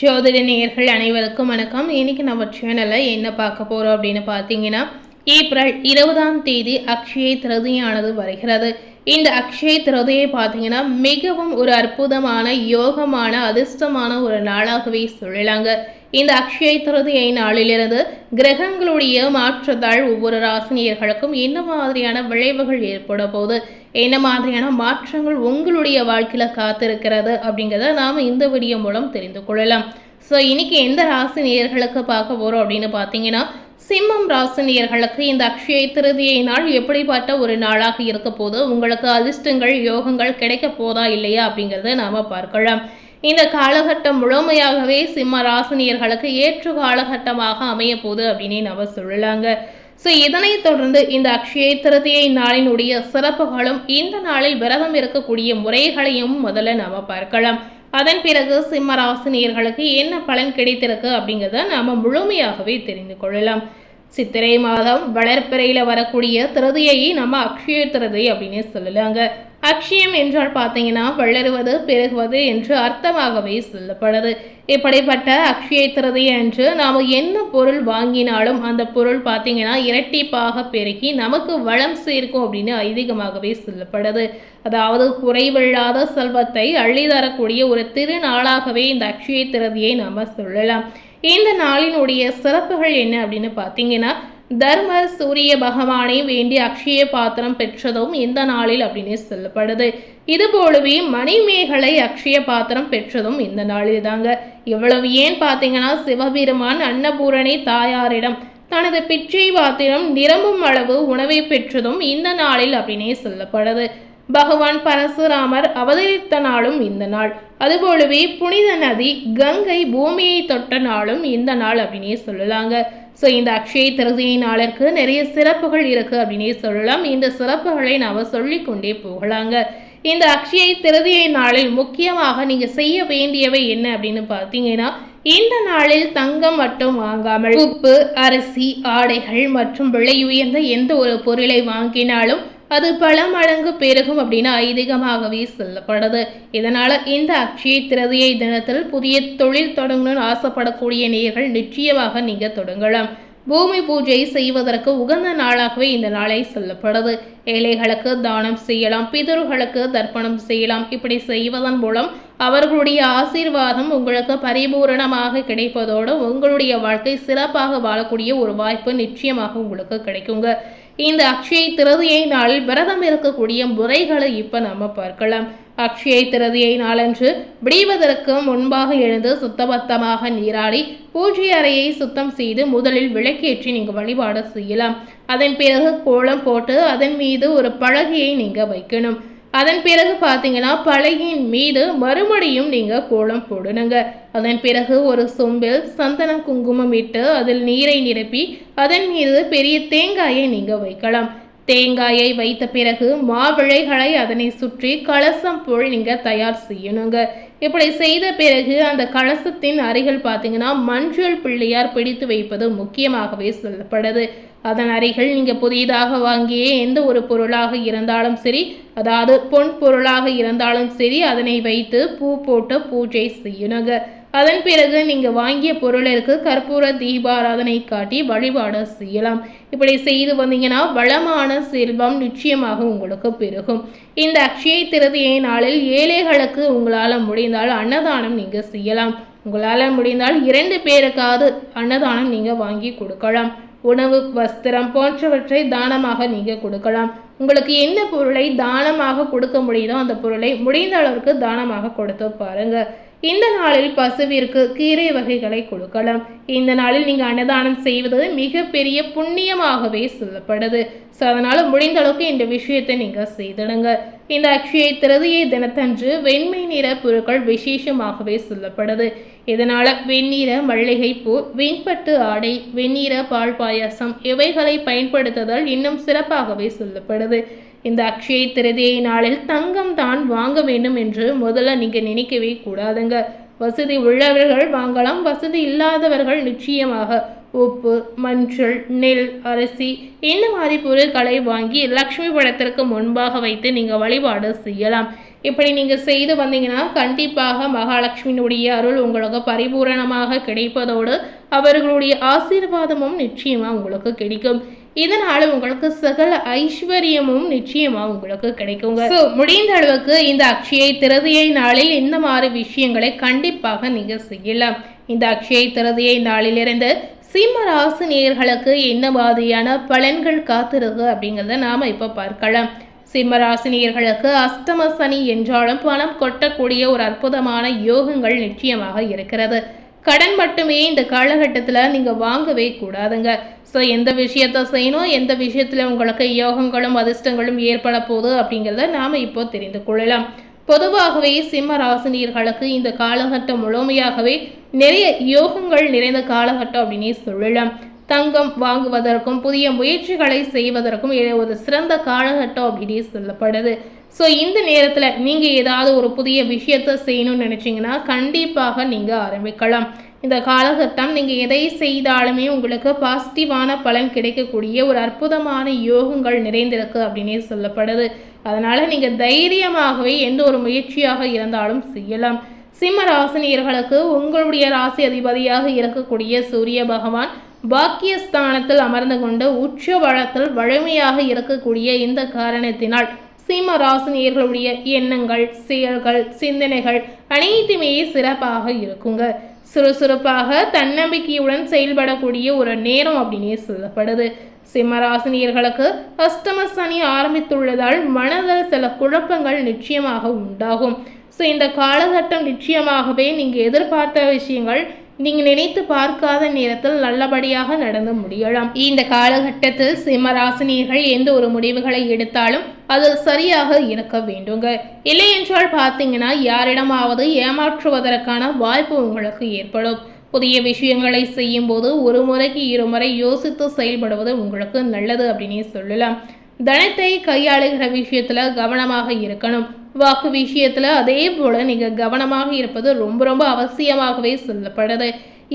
ஜோதிட நேயர்கள் அனைவருக்கும் வணக்கம். இன்னைக்கு நம்ம சேனலில் என்ன பார்க்க போகிறோம் அப்படின்னு பார்த்தீங்கன்னா, ஏப்ரல் 20ஆம் தேதி அக்ஷய திருதியானது வருகிறது. இந்த அக்ஷய திருதியை பார்த்தீங்கன்னா மிகவும் ஒரு அற்புதமான யோகமான அதிர்ஷ்டமான ஒரு நாளாகவே சொல்லலாங்க. இந்த அக்ஷய திருதியை நாளிலிருந்து கிரகங்களுடைய மாற்றத்தால் ஒவ்வொரு ராசினியர்களுக்கும் என்ன மாதிரியான விளைவுகள் ஏற்பட போகுது, என்ன மாதிரியான மாற்றங்கள் உங்களுடைய வாழ்க்கையில் காத்திருக்கிறது அப்படிங்கிறத நாம் இந்த வீடியோ மூலம் தெரிந்து கொள்ளலாம். ஸோ இன்னைக்கு எந்த ராசி நேயர்களுக்கு பார்க்க போகிறோம் அப்படின்னு பார்த்தீங்கன்னா, சிம்மம் ராசி நேயர்களுக்கு இந்த அக்ஷய திருதியை நாள் எப்படிப்பட்ட ஒரு நாளாக இருக்க போது, உங்களுக்கு அதிர்ஷ்டங்கள் யோகங்கள் கிடைக்க போதா இல்லையா அப்படிங்கிறத நாம் பார்க்கலாம். இந்த காலகட்டம் முழுமையாகவே சிம்ம ராசினியர்களுக்கு ஏற்ற காலகட்டமாக அமைய போகுது அப்படின்னு நம்ம சொல்லலாங்க. ஸோ இதனைத் தொடர்ந்து இந்த அக்ஷய திருதியை நாளினுடைய சிறப்புகளும் இந்த நாளில் விரதம் இருக்கக்கூடிய முறைகளையும் முதல்ல நாம பார்க்கலாம். அதன் பிறகு சிம்ம ராசினியர்களுக்கு என்ன பலன் கிடைத்திருக்கு அப்படிங்கிறத நாம முழுமையாகவே தெரிந்து கொள்ளலாம். சித்திரை மாதம் வளர்ப்பிறையில் வரக்கூடிய திருதியை நம்ம அக்ஷய திருதி அப்படின்னு சொல்லலாங்க. அக்ஷயம் என்றால் பார்த்தீங்கன்னா வளருவது பெருகுவது என்று அர்த்தமாகவே சொல்லப்படுது. இப்படிப்பட்ட அக்ஷய திருதி என்று நாம் என்ன பொருள் வாங்கினாலும் அந்த பொருள் பார்த்தீங்கன்னா இரட்டிப்பாக பெருகி நமக்கு வளம் சேர்க்கும் அப்படின்னு ஐதீகமாகவே சொல்லப்படுது. அதாவது குறைவில்லாத செல்வத்தை அள்ளி தரக்கூடிய ஒரு திருநாளாகவே இந்த அக்ஷய திருதியை நம்ம சொல்லலாம். இந்த நாளினுடைய சிறப்புகள் என்ன அப்படின்னு பார்த்தீங்கன்னா, தர்மர் சூரிய பகவானை வேண்டி அக்ஷய பாத்திரம் பெற்றதும் இந்த நாளில் அப்படின்னு சொல்லப்படுது. இது போலவே மணிமேகலை அக்ஷய பாத்திரம் பெற்றதும் இந்த நாளில் தாங்க. இவ்வளவு ஏன் பார்த்தீங்கன்னா, சிவபெருமான் அன்னபூரணி தாயாரிடம் தனது பிச்சை பாத்திரம் நிரம்பும் அளவு உணவை பெற்றதும் இந்த நாளில் அப்படின்னே சொல்லப்படுது. பகவான் பரசுராமர் அவதரித்த நாளும் இந்த நாள். அதுபோலவே புனித நதி கங்கை பூமியை தொட்ட நாளும் இந்த நாள் அப்படின்னே சொல்லலாங்க. ஸோ இந்த அக்ஷய திருதியை நாளிற்கு நிறைய சிறப்புகள் இருக்கு அப்படின்னே சொல்லலாம். இந்த சிறப்புகளை நாம் சொல்லிக்கொண்டே போகலாங்க. இந்த அக்ஷய திருதியை நாளில் முக்கியமாக நீங்க செய்ய வேண்டியவை என்ன அப்படின்னு பார்த்தீங்கன்னா, இந்த நாளில் தங்கம் மட்டும் வாங்காமல் உப்பு, அரிசி, ஆடைகள் மற்றும் விலை உயர்ந்த எந்த ஒரு பொருளை வாங்கினாலும் அது பல மடங்கு பெருகும் அப்படின்னு ஐதீகமாகவே சொல்லப்படுது. இதனால இந்த அக்ஷய திருதியை தினத்தில் புதிய தொழில் தொடங்கணும்னு ஆசைப்படக்கூடிய நேயர்கள் நிச்சயமாக நீங்க தொடங்கலாம். பூமி பூஜை செய்வதற்கு உகந்த நாளாகவே இந்த நாளை சொல்லப்படுது. ஏழைகளுக்கு தானம் செய்யலாம், பிதர்களுக்கு தர்ப்பணம் செய்யலாம். இப்படி செய்வதன் மூலம் அவர்களுடைய ஆசீர்வாதம் உங்களுக்கு பரிபூரணமாக கிடைப்பதோடு உங்களுடைய வாழ்க்கை சிறப்பாக வாழக்கூடிய ஒரு வாய்ப்பு நிச்சயமாக உங்களுக்கு கிடைக்குங்க. இந்த அக்ஷய திருதியை நாளில் விரதம் இருக்கக்கூடிய முறைகளை இப்ப நம்ம பார்க்கலாம். அக்ஷய திருதியை நாளன்று விடிவதற்கு முன்பாக எழுந்து சுத்தபத்தமாக நீராடி பூஜை அறையை சுத்தம் செய்து முதலில் விளக்கேற்றி நீங்க வழிபாடு செய்யலாம். அதன் பிறகு கோலம் போட்டு அதன் மீது ஒரு பலகையை நீங்க வைக்கணும். அதன் பிறகு பார்த்தீங்கன்னா பலகையின் மீது மறுபடியும் நீங்க கோலம் போடணுங்க. அதன் பிறகு ஒரு சொம்பில் சந்தனம் குங்குமம் இட்டு அதில் நீரை நிரப்பி அதன் மீது பெரிய தேங்காயை நீங்க வைக்கலாம். தேங்காயை வைத்த பிறகு மாவிளைகளை அதனை சுற்றி கலசம் போல் நீங்க தயார் செய்யணுங்க. இப்படி செய்த பிறகு அந்த கலசத்தின் அருகில் பார்த்தீங்கன்னா மஞ்சள் பிள்ளையார் பிடித்து வைப்பது முக்கியமாகவே சொல்லப்படுது. அதன் அருகில் நீங்க புதிதாக வாங்கிய எந்த ஒரு பொருளாக இருந்தாலும் சரி, அதாவது பொன் பொருளாக இருந்தாலும் சரி, அதனை வைத்து பூ போட்டு பூஜை செய்யணுங்க. அதன் பிறகு நீங்க வாங்கிய பொருளிற்கு கற்பூர தீபாராதனை காட்டி வழிபாடு செய்யலாம். இப்படி செய்து வந்தீங்கன்னா வளமான செல்வம் நிச்சயமாக உங்களுக்கு பெருகும். இந்த அக்ஷய திருதியை நாளில் ஏழைகளுக்கு உங்களால் முடிந்தால் அன்னதானம் நீங்க செய்யலாம். உங்களால் முடிந்தால் 2 பேருக்காவது அன்னதானம் நீங்க வாங்கி கொடுக்கலாம். உணவு, வஸ்திரம் போன்றவற்றை தானமாக நீங்க கொடுக்கலாம். உங்களுக்கு என்ன பொருளை தானமாக கொடுக்க முடியுதோ அந்த பொருளை முடிந்த அளவுக்கு தானமாக கொடுத்து பாருங்க. இந்த நாளில் பசுவிற்கு கீரை வகைகளை கொடுக்கலாம். இந்த நாளில் நீங்க அன்னதானம் செய்வது மிகப்பெரிய புண்ணியமாகவே சொல்லப்படுது. ஸோ அதனால முடிந்த அளவுக்கு இந்த விஷயத்தை நீங்க செய்திடுங்க. இந்த அக்ஷய திருதியை தினத்தன்று வெண்மை நிற பொருட்கள் விசேஷமாகவே சொல்லப்படுது. இதனால வெண்ணிற மல்லிகைப்பூ, வெண்பட்டு ஆடை, வெண்ணிற பால் பாயாசம் இவைகளை பயன்படுத்துதல் இன்னும் சிறப்பாகவே சொல்லப்படுது. இந்த அக்ஷய திருதியை நாளில் தங்கம் தான் வாங்க வேண்டும் என்று முதல்ல நீங்க நினைக்கவே கூடாதுங்க. வசதி உள்ளவர்கள் வாங்கலாம், வசதி இல்லாதவர்கள் நிச்சயமாக உப்பு, மஞ்சள், நெல், அரிசி இந்த மாதிரி பொருட்களை வாங்கி லக்ஷ்மி படத்திற்கு முன்பாக வைத்து நீங்க வழிபாடு செய்யலாம். இப்படி நீங்கள் செய்து வந்தீங்கன்னா கண்டிப்பாக மகாலட்சுமியினுடைய அருள் உங்களுக்கு பரிபூரணமாக கிடைப்பதோடு அவர்களுடைய ஆசீர்வாதமும் நிச்சயமாக உங்களுக்கு கிடைக்கும். இதனால உங்களுக்கு சகல ஐஸ்வர்யமும் நிச்சயமா உங்களுக்கு கிடைக்குங்க. முடிந்த அளவுக்கு இந்த அக்ஷய திருதியை நாளில் இந்த மாதிரி விஷயங்களை கண்டிப்பாக நீங்க செய்யலாம். இந்த அக்ஷய திருதியை நாளிலிருந்து சிம்ம ராசி நேயர்களுக்கு என்ன மாதிரியான பலன்கள் காத்திருக்கு அப்படிங்கிறத நாம இப்ப பார்க்கலாம். சிம்ம ராசி நேயர்களுக்கு அஷ்டம சனி என்றாலும் பணம் கொட்டக்கூடிய ஒரு அற்புதமான யோகங்கள் நிச்சயமாக இருக்கிறது. கடன் மட்டுமே இந்த காலகட்டத்தில் நீங்கள் வாங்கவே கூடாதுங்க. ஸோ எந்த விஷயத்த செய்யணும், எந்த விஷயத்தில் உங்களுக்கு யோகங்களும் அதிர்ஷ்டங்களும் ஏற்பட போகுது அப்படிங்கிறத நாம் இப்போ தெரிந்து கொள்ளலாம். பொதுவாகவே சிம்ம ராசினியர்களுக்கு இந்த காலகட்டம் முழுமையாகவே நிறைய யோகங்கள் நிறைந்த காலகட்டம் அப்படின்னே சொல்லலாம். தங்கம் வாங்குவதற்கும் புதிய முயற்சிகளை செய்வதற்கும் ஒரு சிறந்த காலகட்டம் அப்படின்னே சொல்லப்படுது. ஸோ இந்த நேரத்தில் நீங்கள் ஏதாவது ஒரு புதிய விஷயத்தை செய்யணும்னு நினச்சிங்கன்னா கண்டிப்பாக நீங்கள் ஆரம்பிக்கலாம். இந்த காலகட்டம் நீங்கள் எதை செய்தாலுமே உங்களுக்கு பாசிட்டிவான பலன் கிடைக்கக்கூடிய ஒரு அற்புதமான யோகங்கள் நிறைந்திருக்கு அப்படின்னே சொல்லப்படுது. அதனால் நீங்கள் தைரியமாகவே எந்த ஒரு முயற்சியாக இருந்தாலும் செய்யலாம். சிம்ம ராசினியர்களுக்கு உங்களுடைய ராசி அதிபதியாக இருக்கக்கூடிய சூரிய பகவான் பாக்கியஸ்தானத்தில் அமர்ந்து கொண்டு உச்ச வளத்தில் வலிமையாக இருக்கக்கூடிய இந்த காரணத்தினால் சிம்ம ராசினியர்களுடைய எண்ணங்கள், செயல்கள், சிந்தனைகள் அனைத்துமே சிறப்பாக இருக்குங்க. சுறுசுறுப்பாக தன்னம்பிக்கையுடன் செயல்படக்கூடிய ஒரு நேரம் அப்படின்னே சொல்லப்படுது. சிம்ம ராசினியர்களுக்கு அஷ்டம சனி ஆரம்பித்துள்ளதால் மனதில் சில குழப்பங்கள் நிச்சயமாக உண்டாகும். ஸோ இந்த காலகட்டம் நிச்சயமாகவே நீங்கள் எதிர்பார்த்த விஷயங்கள் நீங்கள் நினைத்து பார்க்காத நேரத்தில் நல்லபடியாக நடந்து முடியலாம். இந்த காலகட்டத்தில் சிம்மராசினியர்கள் எந்த ஒரு முடிவுகளை எடுத்தாலும் அதில் சரியாக இருக்க வேண்டுங்க. இல்லை என்றால் பார்த்தீங்கன்னா யாரிடமாவது ஏமாற்றுவதற்கான வாய்ப்பு உங்களுக்கு ஏற்படும். புதிய விஷயங்களை செய்யும் போது ஒரு முறைக்கு இருமுறை யோசித்து செயல்படுவது உங்களுக்கு நல்லது அப்படின்னே சொல்லலாம். தனத்தை கையாளுகிற விஷயத்துல கவனமாக இருக்கணும். வாக்கு விஷயத்துல அதே போல நீங்க கவனமாக இருப்பது ரொம்ப ரொம்ப அவசியமாகவே சொல்லப்படுது.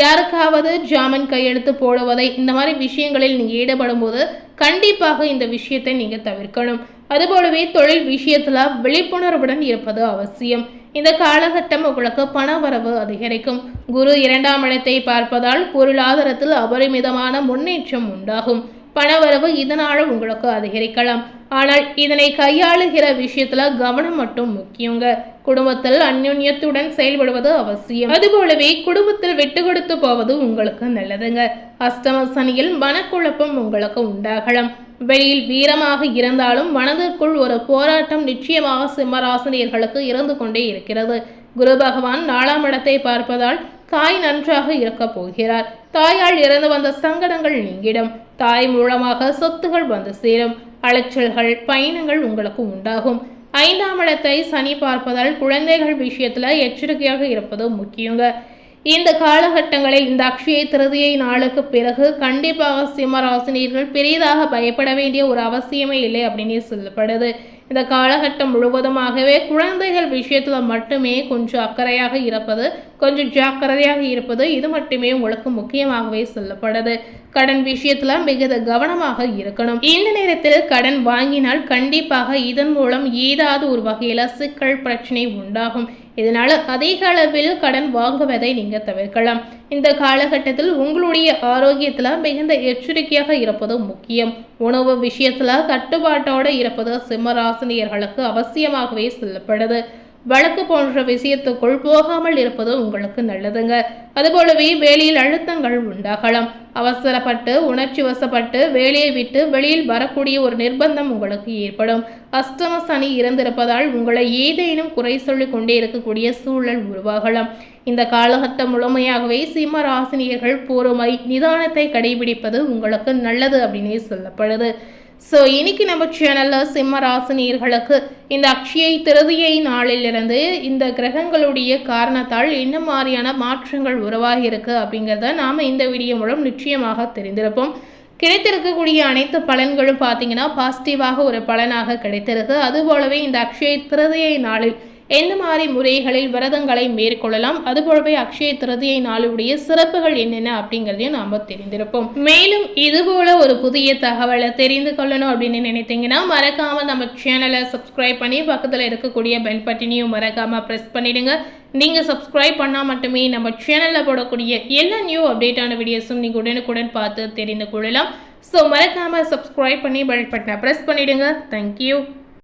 யாருக்காவது ஜாமீன் கையெழுத்து போடுவதை இந்த மாதிரி விஷயங்களில் நீங்க ஈடுபடும் போது கண்டிப்பாக இந்த விஷயத்தை நீங்க தவிர்க்கணும். அதுபோலவே தொழில் விஷயத்துல விழிப்புணர்வுடன் இருப்பது அவசியம். இந்த காலகட்டம் உங்களுக்கு பண வரவு அதிகரிக்கும். குரு 2ஆம் இடத்தை பார்ப்பதால் பொருளாதாரத்தில் அபரிமிதமான முன்னேற்றம் உண்டாகும். பணவரவு இதனால உங்களுக்கு அதிகரிக்கலாம். ஆனால் இதனை கையாளுகிற விஷயத்துல கவனம் மட்டும் முக்கியங்க. குடும்பத்தில் அந்யோன்யத்துடன் செயல்படுவது அவசியம். அதுபோலவே குடும்பத்தில் விட்டு கொடுத்து போவது உங்களுக்கு நல்லதுங்க. அஷ்டம சனியில் மனக்குழப்பம் உங்களுக்கு உண்டாகலாம். வெளியில் வீரமாக இருந்தாலும் மனதிற்குள் ஒரு போராட்டம் நிச்சயமாக சிம்மராசினியர்களுக்கு இருந்து கொண்டே இருக்கிறது. குரு பகவான் 4ஆம் இடத்தை பார்ப்பதால் தாய் நன்றாக இருக்க போகிறார். தாயால் இறந்து வந்த சங்கடங்கள் நீங்கிடும். தாய் மூலமாக சொத்துகள் வந்து சேரும். அலைச்சல்கள், பயணங்கள் உங்களுக்கு உண்டாகும். 5ஆம் இடத்தை சனி பார்ப்பதால் குழந்தைகள் விஷயத்துல எச்சரிக்கையாக இருப்பது முக்கியங்க. இந்த காலகட்டங்களில் இந்த அக்ஷய திருதியை நாளுக்கு பிறகு கண்டிப்பாக சிம்மராசினியர்கள் பெரிதாக பயப்பட வேண்டிய ஒரு அவசியமே இல்லை அப்படின்னு சொல்லப்படுது. இந்த காலகட்டம் முழுவதுமாகவே குழந்தைகள் விஷயத்துல மட்டுமே கொஞ்சம் அக்கறையாக இருப்பது, கொஞ்சம் ஜாக்கிரதையாக இருப்பது, இது மட்டுமே உங்களுக்கு முக்கியமாகவே சொல்லப்படுது. கடன் விஷயத்துல மிகுந்த கவனமாக இருக்கணும். இந்த நேரத்தில் கடன் வாங்கினால் கண்டிப்பாக இதன் மூலம் ஏதாவது ஒரு வகையில சிக்கல் பிரச்சனை உண்டாகும். இதனால அதிக அளவில் கடன் வாங்குவதை நீங்க தவிர்க்கலாம். இந்த காலகட்டத்தில் உங்களுடைய ஆரோக்கியத்துல மிகுந்த எச்சரிக்கையாக இருப்பது முக்கியம். உணவு விஷயத்துல கட்டுப்பாட்டோடு இருப்பது சிம்மராசினியர்களுக்கு அவசியமாகவே சொல்லப்படுது. வழக்கு போன்ற விஷயத்துக்குள் போகாமல் இருப்பது உங்களுக்கு நல்லதுங்க. அதுபோலவே வேலையில் அழுத்தங்கள் உண்டாகலாம். அவசரப்பட்டு உணர்ச்சி வசப்பட்டு வேலையை விட்டு வெளியில் வரக்கூடிய ஒரு நிர்பந்தம் உங்களுக்கு ஏற்படும். அஷ்டம சனி இருந்திருப்பதால் உங்களை ஏதேனும் குறை சொல்லிக் கொண்டே இருக்கக்கூடிய சூழல் உருவாகலாம். இந்த காலகட்டம் முழுமையாகவே சிம்ம ராசினியர்கள் பொறுமை, நிதானத்தை கடைபிடிப்பது உங்களுக்கு நல்லது அப்படின்னே சொல்லப்படுது. ஸோ இன்னைக்கு நம்ம சேனலில் சிம்ம ராசினியர்களுக்கு இந்த அக்ஷய திருதியை நாளிலிருந்து இந்த கிரகங்களுடைய காரணத்தால் என்ன மாதிரியான மாற்றங்கள் உருவாகி இருக்கு அப்படிங்கிறத நாம் இந்த வீடியோ மூலம் நிச்சயமாக தெரிந்திருப்போம். கிடைத்திருக்கக்கூடிய அனைத்து பலன்களும் பார்த்தீங்கன்னா பாசிட்டிவாக ஒரு பலனாக கிடைத்திருக்கு. அதுபோலவே இந்த அக்ஷய திருதியை நாளில் எந்த மாதிரி முறைகளில் விரதங்களை மேற்கொள்ளலாம், அதுபோலவே அக்ஷய திருதியை நாளுடைய சிறப்புகள் என்னென்ன அப்படிங்கிறதையும் நாம் தெரிந்திருப்போம். மேலும் இதுபோல ஒரு புதிய தகவலை தெரிந்து கொள்ளணும் அப்படின்னு நினைத்தீங்கன்னா மறக்காம நம்ம சேனலை சப்ஸ்கிரைப் பண்ணி பக்கத்தில் இருக்கக்கூடிய பெல் பட்டனையும் மறக்காம ப்ரெஸ் பண்ணிடுங்க. நீங்கள் சப்ஸ்கிரைப் பண்ணால் மட்டுமே நம்ம சேனலில் போடக்கூடிய எல்லா நியூ அப்டேட்டான வீடியோஸும் நீங்கள் உடனுக்குடன் பார்த்து தெரிந்து கொள்ளலாம். ஸோ மறக்காமல் சப்ஸ்கிரைப் பண்ணி பெல் பட்டனை ப்ரெஸ் பண்ணிவிடுங்க. தேங்க்யூ.